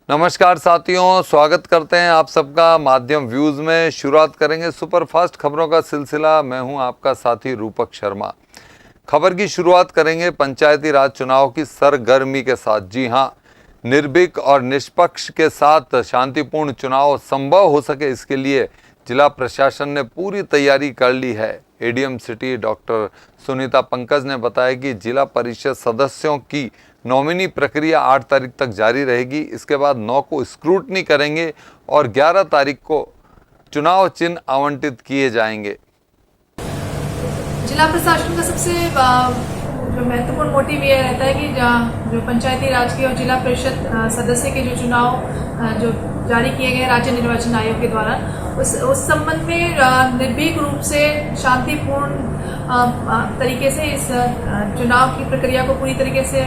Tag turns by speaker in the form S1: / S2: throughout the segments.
S1: नमस्कार साथियों, स्वागत करते हैं आप सबका माध्यम व्यूज़ में। शुरुआत करेंगे सुपरफास्ट खबरों का सिलसिला। मैं हूं आपका साथी रूपक शर्मा। खबर की शुरुआत करेंगे पंचायती राज चुनाव की सरगर्मी के साथ। जी हां, निर्भीक और निष्पक्ष के साथ शांतिपूर्ण चुनाव संभव हो सके, इसके लिए जिला प्रशासन ने पूरी तैयारी कर ली है। ADM city doctor Sunita Pankaj ने बताया कि जिला परिषद सदस्यों की नॉमिनी प्रक्रिया 8 तारीख तक जारी रहेगी। इसके बाद 9 को स्क्रूटनी करेंगे और 11 तारीख को चुनाव चिन्ह आवंटित किए जाएंगे।
S2: जिला प्रशासन का सबसे जो महत्वपूर्ण मोटिव ये रहता है कि जो पंचायती राज के और जिला परिषद सदस्य के जो चुनाव जो जारी किए गए राज्य निर्वाचन आयोग के द्वारा, उस संबंध में निर्भीक रूप से शांतिपूर्ण तरीके से इस चुनाव की प्रक्रिया को पूरी तरीके से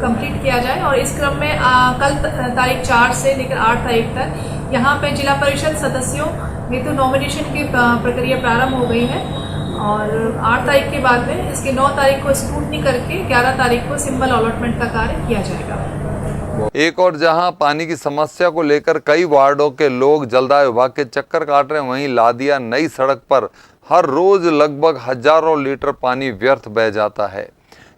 S2: कंप्लीट किया जाए। और इस क्रम में कल तारीख 4 से लेकर 8 तारीख तक यहाँ पे जिला परिषद सदस्यों हेतु नॉमिनेशन की प्रक्रिया प्रारंभ हो गई है और 8 तारीख के बाद में इसके 9 तारीख को स्क्रूटनी करके 11 तारीख को सिंबल अलॉटमेंट का कार्य किया जाएगा।
S1: एक और जहां पानी की समस्या को लेकर कई वार्डों के लोग जलदाय विभाग के चक्कर काट रहे हैं, वहीं लादिया नई सड़क पर हर रोज लगभग हजारों लीटर पानी व्यर्थ बह जाता है।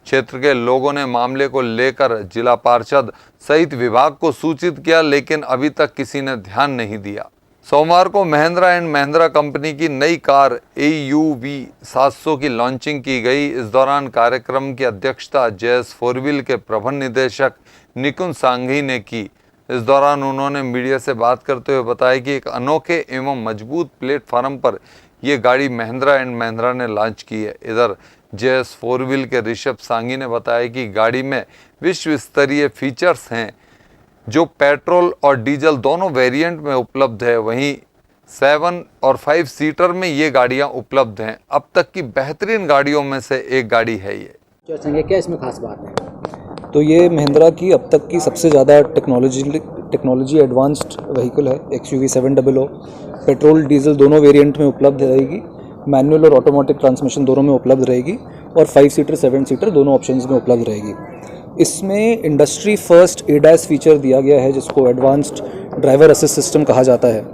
S1: क्षेत्र के लोगों ने मामले को लेकर जिला पार्षद सहित विभाग को सूचित किया, लेकिन अभी तक किसी ने ध्यान नहीं दिया। सोमवार को महिंद्रा एंड महिंद्रा कंपनी की नई कार AUV 700 की लॉन्चिंग की गई। इस दौरान कार्यक्रम की अध्यक्षता JS 4 व्हील के प्रबंध निदेशक निकुंज सांघी ने की। इस दौरान उन्होंने मीडिया से बात करते हुए बताया कि एक अनोखे एवं मजबूत प्लेटफार्म पर ये गाड़ी महिंद्रा एंड महिंद्रा ने लॉन्च की है। इधर JS 4 व्हील के ऋषभ सांघी ने बताया कि गाड़ी में विश्व स्तरीय फीचर्स हैं जो पेट्रोल और डीजल दोनों वेरिएंट में उपलब्ध है। वहीं 7 और 5 सीटर में ये गाड़ियां उपलब्ध हैं। अब तक की बेहतरीन गाड़ियों में से एक गाड़ी है ये।
S3: क्या इसमें खास बात है? तो ये महिंद्रा की अब तक की सबसे ज़्यादा टेक्नोलॉजी एडवांस्ड व्हीकल है। XUV 700 पेट्रोल डीजल दोनों वेरिएंट में उपलब्ध रहेगी। मैनुअल और ऑटोमेटिक ट्रांसमिशन दोनों में उपलब्ध रहेगी और 5 सीटर 7 सीटर दोनों ऑप्शंस में उपलब्ध रहेगी। इसमें इंडस्ट्री फर्स्ट ADAS फीचर दिया गया है, जिसको एडवांस्ड ड्राइवर असिस्ट सिस्टम कहा जाता है।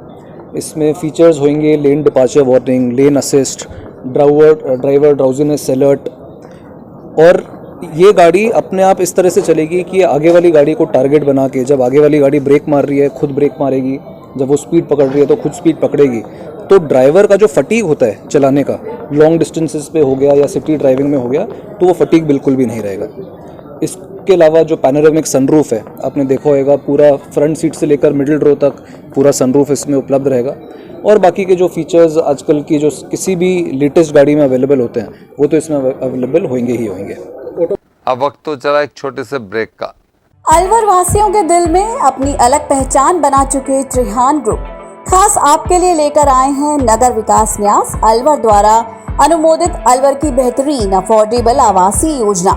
S3: इसमें फीचर्स होंगे लेन डिपार्चर वार्निंग, लेन असिस्ट, ड्राइवर ड्राउजीनेस अलर्ट। और ये गाड़ी अपने आप इस तरह से चलेगी कि आगे वाली गाड़ी को टारगेट बना के, जब आगे वाली गाड़ी ब्रेक मार रही है खुद ब्रेक मारेगी, जब वो स्पीड पकड़ रही है तो खुद स्पीड पकड़ेगी। तो ड्राइवर का जो फटीग होता है चलाने का, लॉन्ग डिस्टेंसेस पे हो गया या सिटी ड्राइविंग में हो गया, तो वो फटीग बिल्कुल भी नहीं रहेगा। इसके अलावा जो पैनोरामिक सनरूफ है, आपने देखा होगा, पूरा फ्रंट सीट से लेकर मिडिल रो तक पूरा सनरूफ इसमें उपलब्ध रहेगा। और बाकी के जो फीचर्स आजकल की जो किसी भी लेटेस्ट गाड़ी में अवेलेबल होते हैं, वो तो इसमें अवेलेबल होंगे ही होंगे।
S1: अब वक्त तो चला एक छोटे से ब्रेक का।
S4: अलवर वासियों के दिल में अपनी अलग पहचान बना चुके त्रिहान ग्रुप खास आपके लिए लेकर आए हैं नगर विकास न्यास अलवर द्वारा अनुमोदित अलवर की बेहतरीन अफोर्डेबल आवासीय योजना,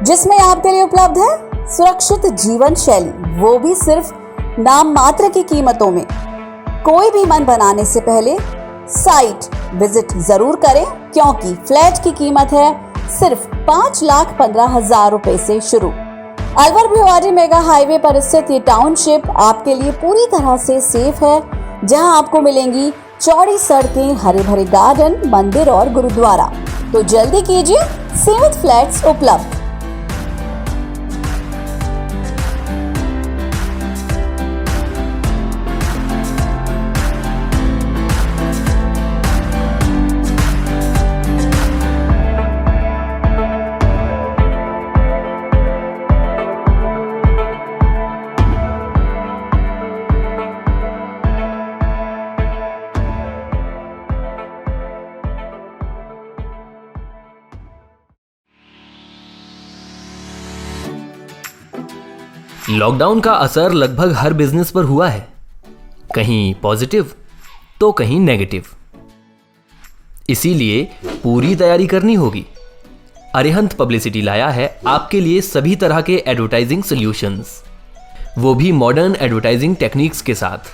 S4: जिसमें आपके लिए उपलब्ध है सुरक्षित जीवन शैली, वो भी सिर्फ नाम मात्र की कीमतों में। कोई भी मन बनाने से पहले साइट विजिट जरूर करें, क्योंकि फ्लैट की कीमत है सिर्फ 5,15,000 रुपए से शुरू। अलवर भिवाड़ी मेगा हाईवे पर स्थित ये टाउनशिप आपके लिए पूरी तरह से सेफ है, जहां आपको मिलेंगी चौड़ी सड़कें, हरे भरे गार्डन, मंदिर और गुरुद्वारा। तो जल्दी कीजिए, सीमित फ्लैट्स उपलब्ध।
S5: लॉकडाउन का असर लगभग हर बिजनेस पर हुआ है, कहीं पॉजिटिव तो कहीं नेगेटिव। इसीलिए पूरी तैयारी करनी होगी। अरिहंत पब्लिसिटी लाया है आपके लिए सभी तरह के एडवर्टाइजिंग सॉल्यूशंस, वो भी मॉडर्न एडवर्टाइजिंग टेक्निक्स के साथ,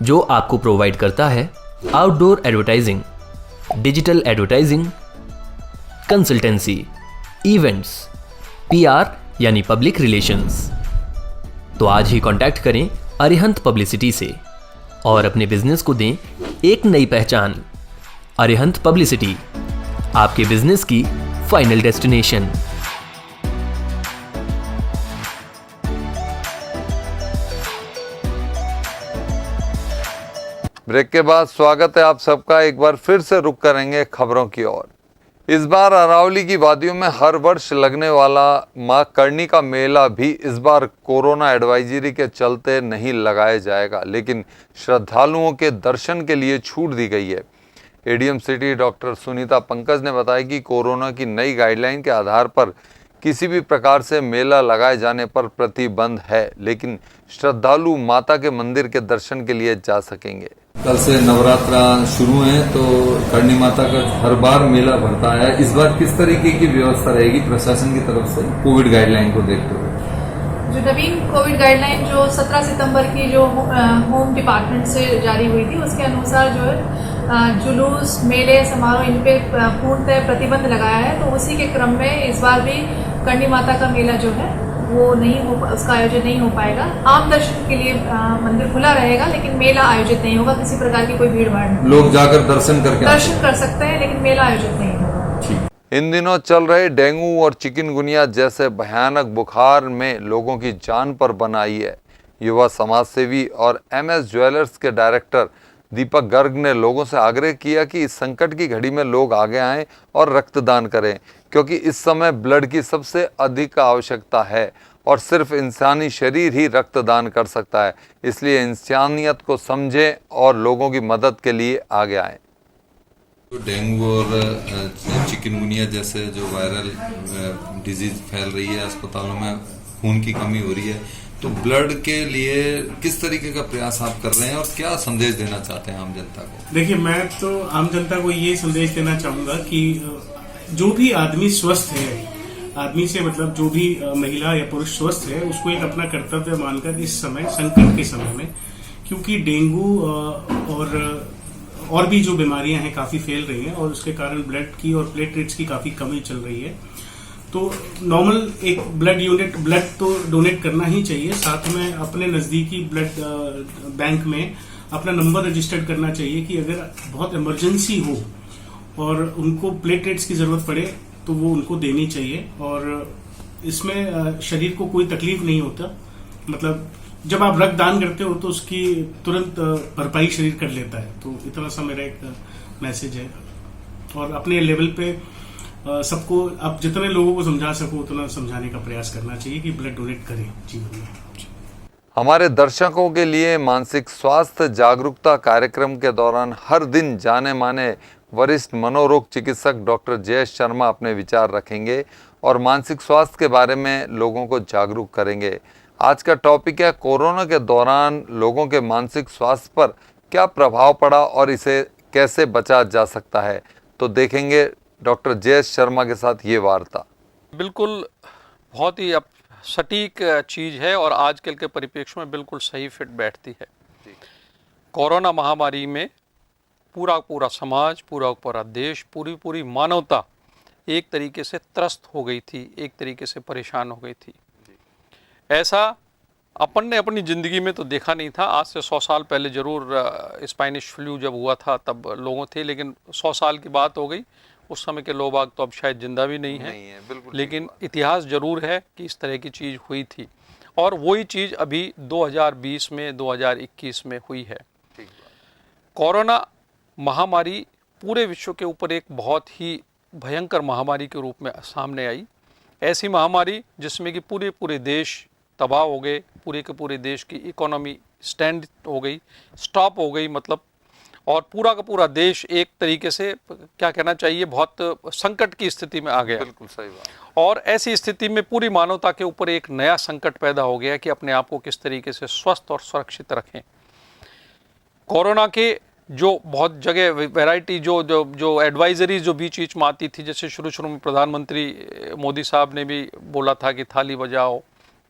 S5: जो आपको प्रोवाइड करता है outdoor advertising, digital advertising, consultancy, events, PR यानी पब्लिक रिलेशंस, तो आज ही कांटेक्ट करें अरिहंत पब्लिसिटी से और अपने बिजनेस को दें एक नई पहचान। अरिहंत पब्लिसिटी, आपके बिजनेस की फाइनल डेस्टिनेशन।
S1: ब्रेक के बाद स्वागत है आप सबका। एक बार फिर से रुक करेंगे खबरों की ओर। इस बार अरावली की वादियों में हर वर्ष लगने वाला मां करनी का मेला भी इस बार कोरोना एडवाइजरी के चलते नहीं लगाया जाएगा, लेकिन श्रद्धालुओं के दर्शन के लिए छूट दी गई है। ADM city doctor Sunita Pankaj ने बताया कि कोरोना की नई गाइडलाइन के आधार पर किसी भी प्रकार से मेला लगाए जाने पर प्रतिबंध है, लेकिन श्रद्धालु माता के मंदिर के दर्शन के लिए जा सकेंगे।
S6: कल से नवरात्रा शुरू है तो करनी माता का हर बार मेला भरता है। इस बार किस तरीके की व्यवस्था रहेगी प्रशासन की तरफ से कोविड गाइडलाइन को देखते हुए?
S2: जो नवीन कोविड गाइडलाइन जो 17 सितंबर की जो होम डिपार्टमेंट से जारी हुई थी, उसके अनुसार जो है जुलूस, मेले, समारोह इन पे पूर्णतः प्रतिबंध लगाया है। तो उसी के क्रम में इस बार भी करनी माता का मेला जो है वो नहीं हो, उसका आयोजन नहीं हो पाएगा। आम दर्शन के लिए मंदिर खुला रहेगा, लेकिन मेला आयोजित नहीं होगा। किसी प्रकार की कोई भीड़ भाड़ नहीं,
S6: लोग जाकर दर्शन
S2: कर सकते हैं, लेकिन मेला आयोजित नहीं होगा।
S1: इन दिनों चल रहे डेंगू और चिकनगुनिया जैसे भयानक बुखार में लोगों की जान पर बनाई है। युवा समाज सेवी और MS ज्वेलर्स के डायरेक्टर दीपक गर्ग ने लोगों से आग्रह किया कि इस संकट की घड़ी में लोग आगे आएं और रक्तदान करें, क्योंकि इस समय ब्लड की सबसे अधिक आवश्यकता है और सिर्फ इंसानी शरीर ही रक्तदान कर सकता है। इसलिए इंसानियत को समझें और लोगों की मदद के लिए आगे आएं।
S6: डेंगू और चिकनगुनिया जैसे जो वायरल डिजीज फैल रही है, अस्पतालों में खून की कमी हो रही है, तो ब्लड के लिए किस तरीके का प्रयास आप कर रहे हैं और क्या संदेश देना चाहते हैं आम जनता को?
S7: देखिए, मैं तो आम जनता को ये संदेश देना चाहूंगा कि जो भी आदमी स्वस्थ है, आदमी से मतलब जो भी महिला या पुरुष स्वस्थ है, उसको एक अपना कर्तव्य मानकर इस समय, संकट के समय में, क्योंकि डेंगू और भी जो बीमारियां हैं काफी फैल रही हैं और उसके कारण ब्लड की और प्लेटलेट्स की काफी कमी चल रही है। तो नॉर्मल एक ब्लड तो डोनेट करना ही चाहिए। साथ में अपने नजदीकी ब्लड बैंक में अपना नंबर रजिस्टर्ड करना चाहिए कि अगर बहुत इमरजेंसी हो और उनको प्लेटलेट्स की जरूरत पड़े तो वो उनको देनी चाहिए। और इसमें शरीर को कोई तकलीफ नहीं होता, मतलब जब आप रक्तदान करते हो तो उसकी तुरंत भरपाई शरीर कर लेता है। तो इतना सा मेरा एक मैसेज है। और अपने लेवल पे सबको, आप जितने लोगों को समझा सको उतना समझाने का प्रयास करना चाहिए कि ब्लड डोनेट करें जीवन में।
S1: हमारे दर्शकों के लिए मानसिक स्वास्थ्य जागरूकता कार्यक्रम के दौरान हर दिन जाने माने वरिष्ठ मनोरोग चिकित्सक डॉक्टर जयेश शर्मा अपने विचार रखेंगे और मानसिक स्वास्थ्य के बारे में लोगों को जागरूक करेंगे। आज का टॉपिक है कोरोना के दौरान लोगों के मानसिक स्वास्थ्य पर क्या प्रभाव पड़ा और इसे कैसे बचा जा सकता है। तो देखेंगे डॉक्टर जयेश शर्मा के साथ ये वार्ता।
S8: बिल्कुल बहुत ही अब सटीक चीज़ है और आजकल के परिप्रेक्ष्य में बिल्कुल सही फिट बैठती है। कोरोना महामारी में पूरा समाज, पूरा देश, पूरी मानवता एक तरीके से त्रस्त हो गई थी, एक तरीके से परेशान हो गई थी। ऐसा अपन ने अपनी ज़िंदगी में तो देखा नहीं था। आज से 100 साल पहले ज़रूर स्पेनिश फ्लू जब हुआ था तब लोगों थे, लेकिन 100 साल की बात हो गई। उस समय के लोग बाग तो अब शायद जिंदा भी नहीं है, लेकिन इतिहास जरूर है कि इस तरह की चीज़ हुई थी और वही चीज़ अभी 2020 में 2021 में हुई है। कोरोना महामारी पूरे विश्व के ऊपर एक बहुत ही भयंकर महामारी के रूप में सामने आई। ऐसी महामारी जिसमें कि पूरे देश तबाह हो गए, पूरे के पूरे देश की इकोनॉमी स्टैंड हो गई, स्टॉप हो गई, मतलब, और पूरा का पूरा देश एक तरीके से क्या कहना चाहिए, बहुत संकट की स्थिति में आ गया।
S1: बिल्कुल सही बात।
S8: और ऐसी स्थिति में पूरी मानवता के ऊपर एक नया संकट पैदा हो गया कि अपने आप को किस तरीके से स्वस्थ और सुरक्षित रखें। कोरोना के जो बहुत जगह वैरायटी जो एडवाइजरी जो बीच बीच में आती थी, जैसे शुरू में प्रधानमंत्री मोदी साहब ने भी बोला था कि थाली बजाओ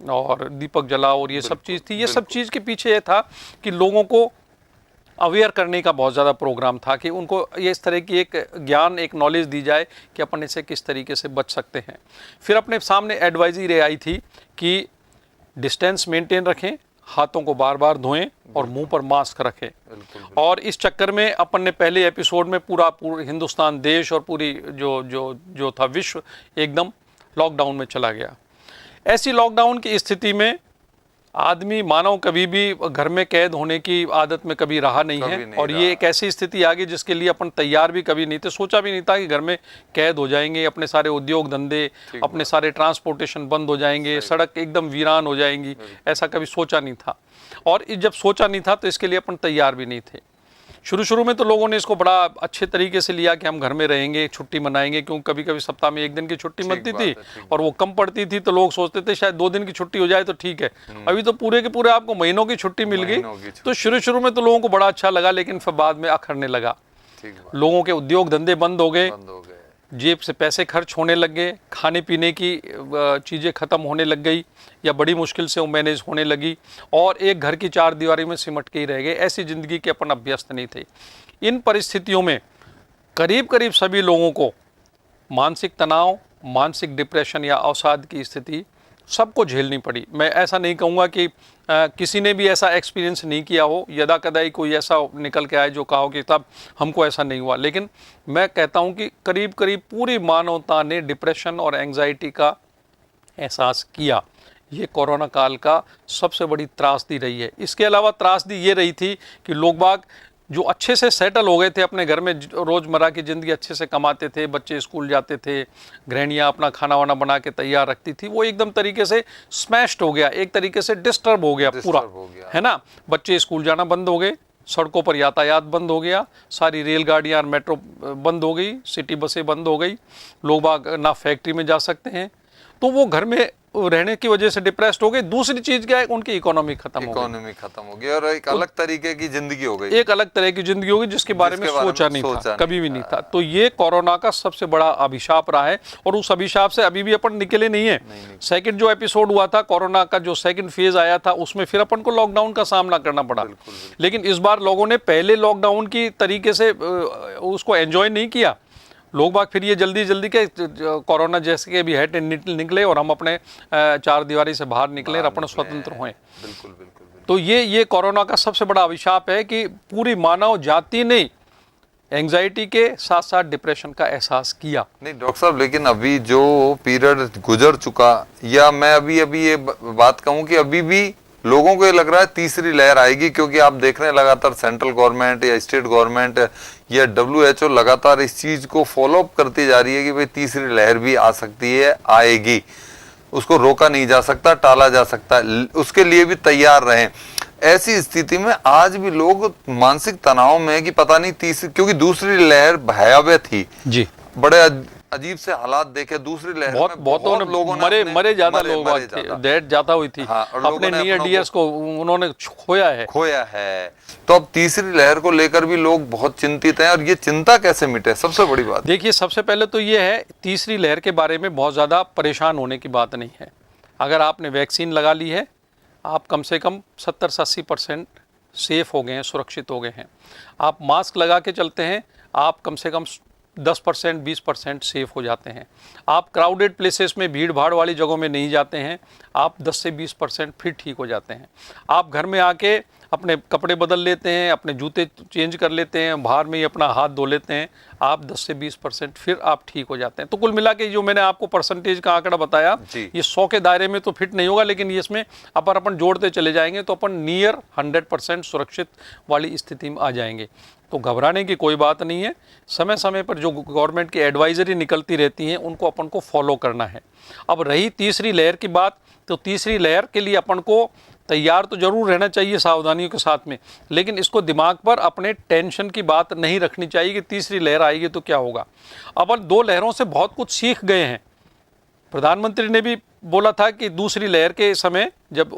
S8: और दीपक जलाओ और ये सब चीज़ थी। ये सब चीज़ के पीछे ये था कि लोगों को अवेयर करने का बहुत ज़्यादा प्रोग्राम था कि उनको ये इस तरह की एक ज्ञान, एक नॉलेज दी जाए कि अपन इससे किस तरीके से बच सकते हैं। फिर अपने सामने एडवाइजरी आई थी कि डिस्टेंस मेंटेन रखें, हाथों को बार बार धोएं और मुंह पर मास्क रखें। और इस चक्कर में अपन ने पहले एपिसोड में पूरा हिंदुस्तान देश और पूरी जो था विश्व एकदम लॉकडाउन में चला गया। ऐसी लॉकडाउन की स्थिति में आदमी मानव कभी भी घर में कैद होने की आदत में कभी रहा नहीं है और ये एक ऐसी स्थिति आ गई जिसके लिए अपन तैयार भी कभी नहीं थे, सोचा भी नहीं था कि घर में कैद हो जाएंगे, अपने सारे उद्योग धंधे, अपने सारे ट्रांसपोर्टेशन बंद हो जाएंगे, सड़क एकदम वीरान हो जाएंगी, ऐसा कभी सोचा नहीं था। और जब सोचा नहीं था तो इसके लिए अपन तैयार भी नहीं थे। शुरू में तो लोगों ने इसको बड़ा अच्छे तरीके से लिया कि हम घर में रहेंगे, छुट्टी मनाएंगे, क्योंकि कभी कभी सप्ताह में 1 दिन की छुट्टी मिलती थी और वो कम पड़ती थी तो लोग सोचते थे शायद 2 दिन की छुट्टी हो जाए तो ठीक है। अभी तो पूरे के पूरे आपको महीनों की छुट्टी मिल गई। तो शुरू में तो लोगों को बड़ा अच्छा लगा, लेकिन फिर बाद में अखरने लगा। लोगों के उद्योग धंधे बंद हो गए, जेब से पैसे खर्च होने लग गए, खाने पीने की चीज़ें ख़त्म होने लग गई या बड़ी मुश्किल से वो मैनेज होने लगी और एक घर की 4 दीवारी में सिमट के ही रह गए। ऐसी ज़िंदगी के अपन अभ्यस्त नहीं थे। इन परिस्थितियों में करीब सभी लोगों को मानसिक तनाव, मानसिक डिप्रेशन या अवसाद की स्थिति सबको झेलनी पड़ी। मैं ऐसा नहीं कहूँगा कि किसी ने भी ऐसा एक्सपीरियंस नहीं किया हो, यदा कदाई कोई ऐसा निकल के आए जो कहा हो कि तब हमको ऐसा नहीं हुआ, लेकिन मैं कहता हूँ कि करीब पूरी मानवता ने डिप्रेशन और एंजाइटी का एहसास किया। ये कोरोना काल का सबसे बड़ी त्रासदी रही है। इसके अलावा त्रासदी ये रही थी कि लोग बाग जो अच्छे से सेटल हो गए थे अपने घर में, रोज़मर्रा की ज़िंदगी अच्छे से कमाते थे, बच्चे स्कूल जाते थे, गृहणियाँ अपना खाना वाना बना के तैयार रखती थी, वो एकदम तरीके से स्मैश्ड हो गया, एक तरीके से डिस्टर्ब हो गया पूरा, है ना। बच्चे स्कूल जाना बंद हो गए, सड़कों पर यातायात बंद हो गया, सारी रेलगाड़ियाँ और मेट्रो बंद हो गई, सिटी बसें बंद हो गई, लोग बाग ना फैक्ट्री में जा सकते हैं, तो वो घर में रहने की वजह से डिप्रेस्ड हो गए। दूसरी चीज क्या है, उनकी इकोनॉमी खत्म हो गई और एक अलग तरीके की जिंदगी हो गई, एक अलग तरह की जिंदगी होगी जिसके बारे में सोचा नहीं था, कभी भी नहीं था। तो ये कोरोना का सबसे बड़ा अभिशाप रहा है और उस अभिशाप से अभी भी अपन निकले नहीं है। सेकंड जो एपिसोड हुआ था कोरोना का, जो सेकंड फेज आया था, उसमें फिर अपन को लॉकडाउन का सामना करना पड़ा, लेकिन इस बार लोगों ने पहले लॉकडाउन की तरीके से उसको एंजॉय नहीं किया। लोग बाग फिर ये जल्दी के कोरोना जैसे के भी हेट निकले और हम अपने 4 दीवारी से बाहर निकले और अपने स्वतंत्र हुए। बिल्कुल। तो ये कोरोना का सबसे बड़ा अभिशाप है कि पूरी मानव जाति ने एंजाइटी के साथ साथ डिप्रेशन का एहसास किया। नहीं डॉक्टर साहब, लेकिन अभी जो पीरियड गुजर चुका, या मैं अभी ये बात कहूँ कि अभी भी लोगों को ये लग रहा है तीसरी लहर आएगी, क्योंकि आप देख रहे हैं लगातार सेंट्रल गवर्नमेंट या स्टेट गवर्नमेंट या WHO लगातार इस चीज को फॉलो अप करती जा रही है कि भाई तीसरी लहर भी आ सकती है, आएगी, उसको रोका नहीं जा सकता, टाला जा सकता, उसके लिए भी तैयार रहें। ऐसी स्थिति में आज भी लोग मानसिक तनाव में है कि पता नहीं तीसरी, क्योंकि दूसरी लहर भयावह थी जी, बड़े अजीब से हालात देखे दूसरी लहर में, बहुत लोगों ने मरे ज्यादा लोग डेथ ज्यादा हुई थी, अपने नियर डियर्स को उन्होंने खोया है। तो अब तीसरी लहर को लेकर भी लोग बहुत चिंतित हैं और ये चिंता कैसे मिटे, सबसे बड़ी बात। देखिए, सबसे पहले तो ये है, तीसरी लहर के बारे में बहुत ज्यादा परेशान होने की बात नहीं है। अगर आपने वैक्सीन लगा ली है, आप कम से कम 70 से 80% सेफ हो गए हैं, सुरक्षित हो गए हैं। आप मास्क लगा के चलते हैं, आप कम से कम 10% 20% सेफ हो जाते हैं। आप क्राउडेड प्लेसेस में, भीड़ भाड़ वाली जगहों में नहीं जाते हैं, आप 10 से 20% फिर ठीक हो जाते हैं। आप घर में आके अपने कपड़े बदल लेते हैं, अपने जूते चेंज कर लेते हैं, बाहर में ही अपना हाथ धो लेते हैं, आप 10 से 20% फिर आप ठीक हो जाते हैं। तो कुल मिला के जो मैंने आपको परसेंटेज का आंकड़ा बताया, ये 100 के दायरे में तो फिट नहीं होगा, लेकिन ये इसमें अपन जोड़ते चले जाएंगे तो अपन नियर 100% सुरक्षित वाली स्थिति में आ जाएंगे। तो घबराने की कोई बात नहीं है। समय समय पर जो गवर्नमेंट की एडवाइजरी निकलती रहती हैं, उनको अपन को फॉलो करना है। अब रही तीसरी लहर की बात, तो तीसरी लहर के लिए अपन को तैयार तो जरूर रहना चाहिए सावधानियों के साथ में, लेकिन इसको दिमाग पर अपने टेंशन की बात नहीं रखनी चाहिए कि तीसरी लहर आएगी तो क्या होगा। अपन 2 लहरों से बहुत कुछ सीख गए हैं। प्रधानमंत्री ने भी बोला था कि दूसरी लहर के समय, जब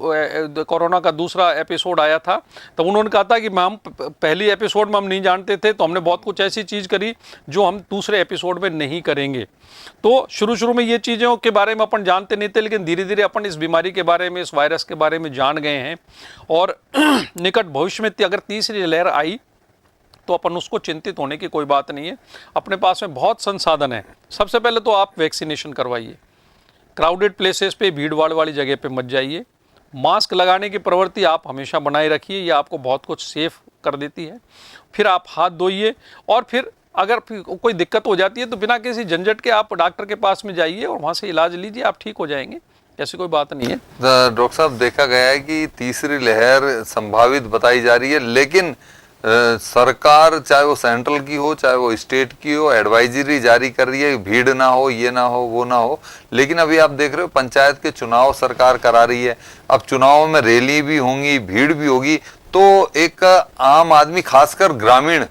S8: कोरोना का दूसरा एपिसोड आया था, तो उन्होंने कहा था कि हम पहली एपिसोड में हम नहीं जानते थे, तो हमने बहुत कुछ ऐसी चीज़ करी जो हम दूसरे एपिसोड में नहीं करेंगे। तो शुरू में ये चीज़ों के बारे में अपन जानते नहीं थे, लेकिन धीरे धीरे अपन इस बीमारी के बारे में, इस वायरस के बारे में जान गए हैं। और निकट भविष्य में अगर तीसरी लहर आई तो अपन उसको चिंतित होने की कोई बात नहीं है। अपने पास में बहुत संसाधन है। सबसे पहले तो आप वैक्सीनेशन करवाइए, क्राउडेड प्लेसेस पे, भीड़ भाड़ वाली जगह पे मत जाइए, मास्क लगाने की प्रवृत्ति आप हमेशा बनाए रखिए, ये आपको बहुत कुछ सेफ कर देती है। फिर आप हाथ धोइए और फिर अगर कोई दिक्कत हो जाती है तो बिना किसी झंझट के आप डॉक्टर के पास में जाइए और वहाँ से इलाज लीजिए, आप ठीक हो जाएंगे, ऐसी कोई बात नहीं है।
S1: डॉक्टर साहब, देखा गया है कि तीसरी लहर संभावित बताई जा रही है, लेकिन सरकार चाहे वो सेंट्रल की हो चाहे वो स्टेट की हो एडवाइजरी जारी कर रही है, भीड़ ना हो, ये ना हो, वो ना हो। लेकिन अभी आप देख रहे हो पंचायत के चुनाव सरकार करा रही है, अब चुनाव में रैली भी होंगी, भीड़ भी होगी, तो एक आम आदमी खासकर ग्रामीण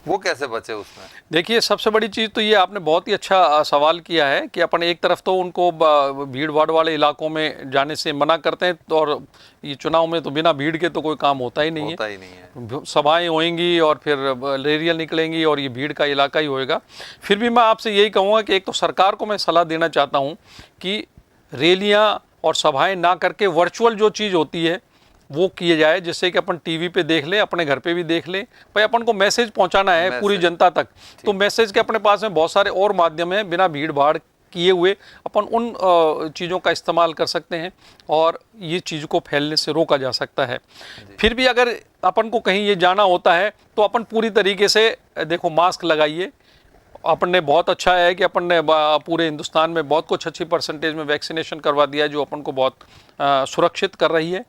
S1: वो कैसे बचे उसमें?
S8: देखिए, सबसे बड़ी चीज़ तो ये आपने बहुत ही अच्छा सवाल किया है कि अपन एक तरफ तो उनको भीड़ भाड़ वाले इलाकों में जाने से मना करते हैं, तो और ये चुनाव में तो बिना भीड़ के तो कोई काम होता ही नहीं है। सभाएं होंगी और फिर रैलियां निकलेंगी और ये भीड़ का इलाका ही होएगा। फिर भी मैं आपसे यही कहूँगा कि एक तो सरकार को मैं सलाह देना चाहता हूँ कि रैलियाँ और सभाएँ ना करके वर्चुअल जो चीज़ होती है वो किए जाए, जिससे कि अपन टीवी पे देख लें, अपने घर पे भी देख लें। भाई अपन को मैसेज पहुंचाना है पूरी जनता तक, तो मैसेज के अपने पास में बहुत सारे और माध्यम हैं, बिना भीड़ भाड़ किए हुए अपन उन चीज़ों का इस्तेमाल कर सकते हैं और ये चीज़ को फैलने से रोका जा सकता है। फिर भी अगर अपन को कहीं ये जाना होता है तो अपन पूरी तरीके से देखो मास्क लगाइए। अपन ने बहुत अच्छा है कि अपन ने पूरे हिंदुस्तान में बहुत कुछ अच्छी परसेंटेज में वैक्सीनेशन करवा दिया है, जो अपन को बहुत सुरक्षित कर रही है।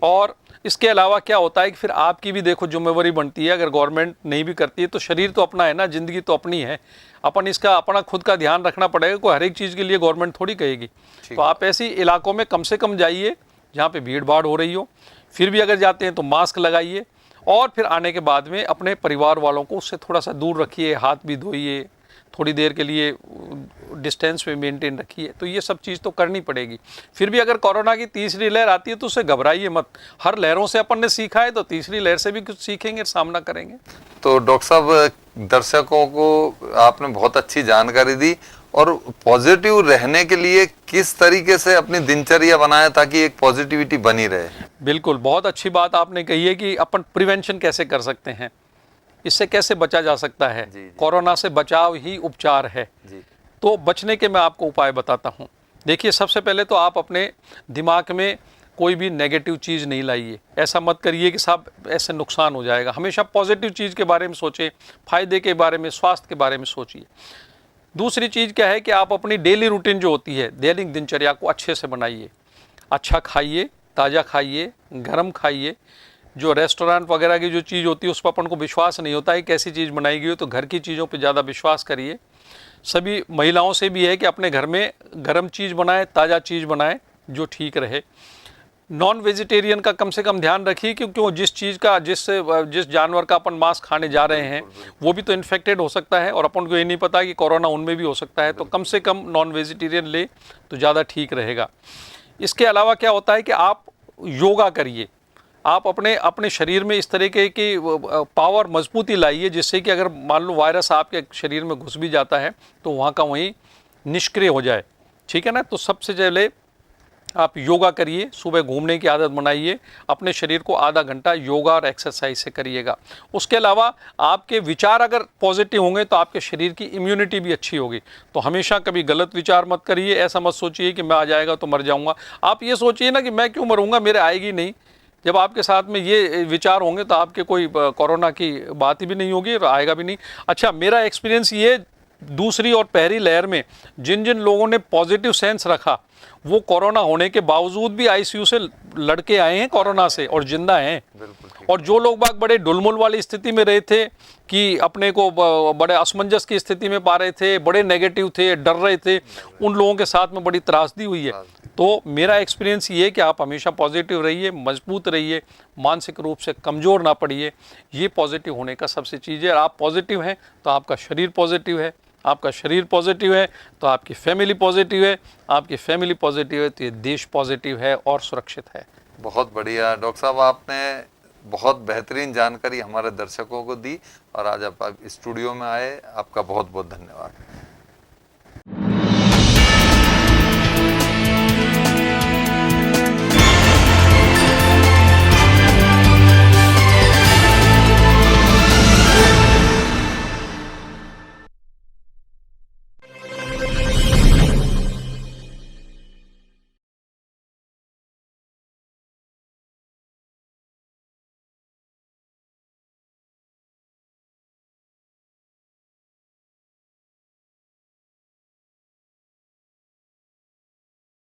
S8: और इसके अलावा क्या होता है कि फिर आपकी भी देखो जिम्मेवारी बनती है, अगर गवर्नमेंट नहीं भी करती है तो शरीर तो अपना है ना, ज़िंदगी तो अपनी है, अपन इसका अपना खुद का ध्यान रखना पड़ेगा। कोई हर एक चीज़ के लिए गवर्नमेंट थोड़ी कहेगी। तो आप ऐसी इलाकों में कम से कम जाइए जहाँ पे भीड़ भाड़ हो रही हो। फिर भी अगर जाते हैं तो मास्क लगाइए और फिर आने के बाद में अपने परिवार वालों को उससे थोड़ा सा दूर रखिए, हाथ भी धोइए, थोड़ी देर के लिए डिस्टेंस में मेंटेन रखिए। तो ये सब चीज़ तो करनी पड़ेगी। फिर भी अगर कोरोना की तीसरी लहर आती है तो उससे घबराइए मत। हर लहरों से अपन ने सीखा है तो तीसरी लहर से भी कुछ सीखेंगे, सामना करेंगे।
S1: तो डॉक्टर साहब, दर्शकों को आपने बहुत अच्छी जानकारी दी और पॉजिटिव रहने के लिए किस तरीके से अपनी दिनचर्या बनाए ताकि एक पॉजिटिविटी बनी रहे।
S8: बिल्कुल, बहुत अच्छी बात आपने कही है कि अपन प्रिवेंशन कैसे कर सकते हैं, इससे कैसे बचा जा सकता है। कोरोना से बचाव ही उपचार है। तो बचने के मैं आपको उपाय बताता हूँ। देखिए, सबसे पहले तो आप अपने दिमाग में कोई भी नेगेटिव चीज़ नहीं लाइए। ऐसा मत करिए कि साहब ऐसे नुकसान हो जाएगा। हमेशा पॉजिटिव चीज़ के बारे में सोचें, फ़ायदे के बारे में, स्वास्थ्य के बारे में सोचिए। दूसरी चीज़ क्या है कि आप अपनी डेली रूटीन जो होती है, दैनिक दिनचर्या को अच्छे से बनाइए। अच्छा खाइए, ताज़ा खाइए, गर्म खाइए। जो रेस्टोरेंट वगैरह की जो चीज़ होती है उस पर अपन को विश्वास नहीं होता है कैसी चीज़ बनाई गई हो, तो घर की चीज़ों पे ज़्यादा विश्वास करिए। सभी महिलाओं से भी है कि अपने घर में गर्म चीज़ बनाएं, ताज़ा चीज़ बनाएं जो ठीक रहे। नॉन वेजिटेरियन का कम से कम ध्यान रखिए, क्योंकि जिस चीज़ का जिस जानवर का अपन मांस खाने जा रहे हैं वो भी तो इन्फेक्टेड हो सकता है और अपन को ये नहीं पता कि कोरोना उनमें भी हो सकता है। तो कम से कम नॉन वेजिटेरियन ले तो ज़्यादा ठीक रहेगा। इसके अलावा क्या होता है कि आप योगा करिए। आप अपने शरीर में इस तरीके की पावर मजबूती लाइए, जिससे कि अगर मान लो वायरस आपके शरीर में घुस भी जाता है तो वहाँ का वहीं निष्क्रिय हो जाए। ठीक है ना। तो सबसे पहले आप योगा करिए, सुबह घूमने की आदत बनाइए, अपने शरीर को आधा घंटा योगा और एक्सरसाइज से करिएगा। उसके अलावा आपके विचार अगर पॉजिटिव होंगे तो आपके शरीर की इम्यूनिटी भी अच्छी होगी। तो हमेशा कभी गलत विचार मत करिए। ऐसा मत सोचिए कि मैं आ जाएगा तो मर जाऊँगा। आप ये सोचिए ना कि मैं क्यों मरूँगा, मेरे आएगी नहीं। जब आपके साथ में ये विचार होंगे तो आपके कोई कोरोना की बात ही भी नहीं होगी और आएगा भी नहीं। अच्छा, मेरा एक्सपीरियंस ये, दूसरी और पहली लहर में जिन जिन लोगों ने पॉजिटिव सेंस रखा वो कोरोना होने के बावजूद भी आईसीयू से लड़के आए हैं कोरोना से और जिंदा हैं। और जो लोग बाग बड़े डुलमुल वाली स्थिति में रहे थे कि अपने को बड़े असमंजस की स्थिति में पा रहे थे, बड़े नेगेटिव थे, डर रहे थे, उन लोगों के साथ में बड़ी त्रासदी हुई है। तो मेरा एक्सपीरियंस ये है कि आप हमेशा पॉजिटिव रहिए, मजबूत रहिए, मानसिक रूप से कमज़ोर ना पड़िए। ये पॉजिटिव होने का सबसे चीज़ है। आप पॉजिटिव हैं तो आपका शरीर पॉजिटिव है, आपका शरीर पॉजिटिव है तो आपकी फैमिली पॉजिटिव है, आपकी फैमिली पॉजिटिव है तो ये देश पॉजिटिव है और सुरक्षित है।
S1: बहुत बढ़िया डॉक्टर साहब, आपने बहुत बेहतरीन जानकारी हमारे दर्शकों को दी और आज आप स्टूडियो में आए, आपका बहुत बहुत धन्यवाद।